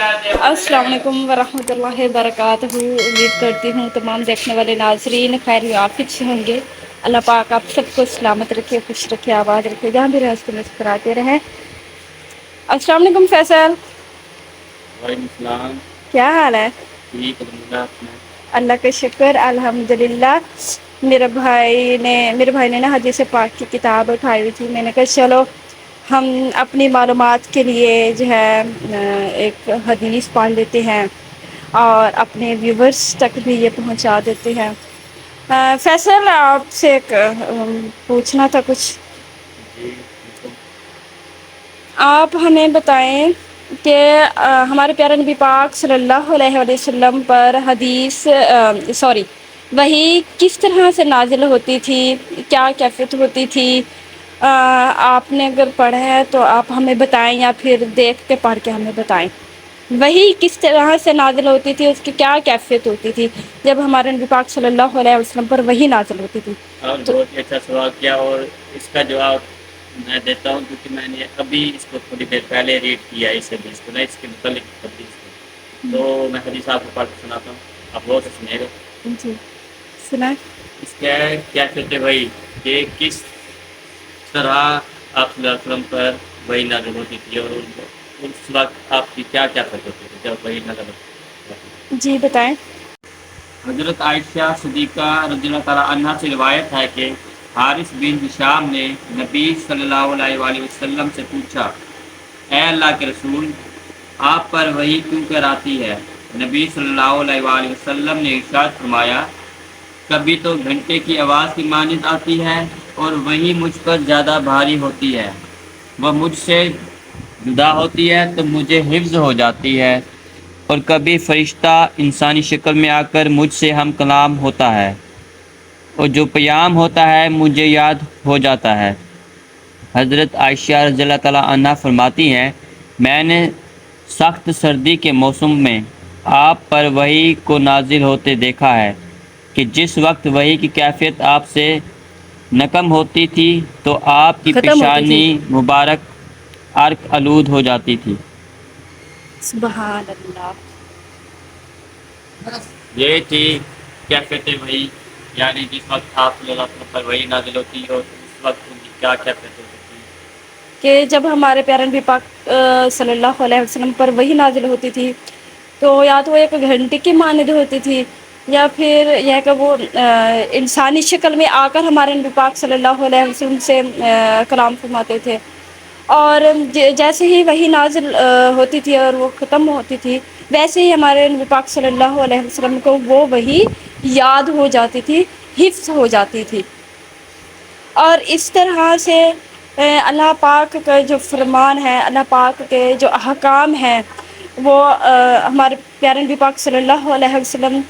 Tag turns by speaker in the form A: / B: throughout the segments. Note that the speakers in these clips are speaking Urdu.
A: السلام علیکم ورحمۃ اللہ وبرکاتہ. امید کرتی ہوں تمام دیکھنے والے ناظرین خیر یافت سے ہوں گے. اللہ پاک آپ سب کو سلامت رکھے, خوش رکھے, آباد رکھے, جہاں بھی رہتے مسکراتے رہیں. السلام علیکم فیصل.
B: وعلیکم السلام.
A: کیا حال ہے؟
B: ٹھیک الحمدللہ.
A: اللہ کا شکر الحمدللہ. میرے بھائی نے نا حدیث پاک کی کتاب اٹھائی ہوئی تھی. میں نے کہا چلو ہم اپنی معلومات کے لیے جو ہے ایک حدیث پڑھ لیتے ہیں اور اپنے ویورس تک بھی یہ پہنچا دیتے ہیں. فیصل آپ سے ایک پوچھنا تھا کچھ.
B: جی بالکل.
A: آپ ہمیں بتائیں کہ ہمارے پیارے نبی پاک صلی اللہ علیہ وسلم پر وحی کس طرح سے نازل ہوتی تھی, کیا کیفیت ہوتی تھی. آپ نے اگر پڑھا ہے تو آپ ہمیں بتائیں یا پھر دیکھ کے پڑھ کے ہمیں بتائیں. وحی کس طرح سے نازل ہوتی تھی, اس کی کیا کیفیت ہوتی تھی جب ہمارے نبی پاک صلی اللہ علیہ وسلم پر وحی نازل ہوتی تھی.
B: آپ
A: تو
B: بہت ہی اچھا سوال کیا, اور اس کا جواب میں دیتا ہوں کیونکہ میں نے ابھی اس کو تھوڑی دیر پہلے ریڈ کیا ہے. اس حدیث کو اس کے متعلق حدیث کو, تو میں حدیث آپ کو پڑھ کے سناتا ہوں, آپ غور سے سنیے گا.
A: جی سنائیں.
B: اس کا کیا کہتے بھائی کہ کس طرح آپ صلی اللہ علیہ وسلم پر وحی نازل ہوتی تھی اور اس وقت آپ کی کیا کیا فکر ہوتی تھی جب وحی نازل ہوتی تھی.
A: جی بتائیں.
B: حضرت عائشہ صدیقہ رضی اللہ تعالیٰ عنہا سے روایت ہے کہ حارث بن ہشام نے نبی صلی اللہ علیہ وآلہ وسلم سے پوچھا, اے اللہ کے رسول, آپ پر وحی کیوں کر آتی ہے. نبی صلی اللہ علیہ وآلہ وسلم نے ارشاد فرمایا, کبھی تو گھنٹے کی آواز کی مانند آتی ہے اور وہی مجھ پر زیادہ بھاری ہوتی ہے. وہ مجھ سے جدا ہوتی ہے تو مجھے حفظ ہو جاتی ہے, اور کبھی فرشتہ انسانی شکل میں آ کر مجھ سے ہم کلام ہوتا ہے, اور جو پیام ہوتا ہے مجھے یاد ہو جاتا ہے. حضرت عائشہ رضی اللہ تعالیٰ عنہا فرماتی ہیں, میں نے سخت سردی کے موسم میں آپ پر وحی کو نازل ہوتے دیکھا ہے کہ جس وقت وحی کی کیفیت آپ سے نکم ہوتی تھی تو آپ کی
A: ختم ہوتی تھی.
B: پیشانی مبارک عرق آلود ہو جاتی تھی.
A: سبحان اللہ.
B: یہ تھی کیا کہتے وحی, یعنی جس وقت آپ صلی اللہ علیہ وسلم پر وحی نازل ہوتی اور اس وقت ان کی کیا کیفیت ہوتی تھی.
A: کہ جب ہمارے پیارے نبی پاک صلی اللہ علیہ وسلم پر وحی نازل ہوتی تھی تو یا تو وہ ایک گھنٹے کی مانند ہوتی تھی, یا پھر یہ کہ وہ انسانی شکل میں آ کر ہمارے نبی پاک صلی اللہ علیہ وسلم سے کلام فرماتے تھے. اور جیسے ہی وحی نازل ہوتی تھی اور وہ ختم ہوتی تھی, ویسے ہی ہمارے نبی پاک صلی اللہ علیہ وسلم کو وہ وحی یاد ہو جاتی تھی, حفظ ہو جاتی تھی. اور اس طرح سے اللہ پاک کا جو فرمان ہے, اللہ پاک کے جو احکام ہیں, وہ ہمارے پیارے نبی پاک صلی اللہ علیہ وسلم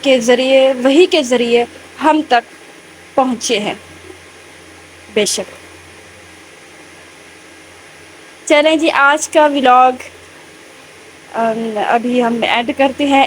A: کے ذریعے, وحی کے ذریعے ہم تک پہنچے ہیں. بے شک. چلیں جی, آج کا ولاگ ابھی ہم ایڈ کرتے ہیں.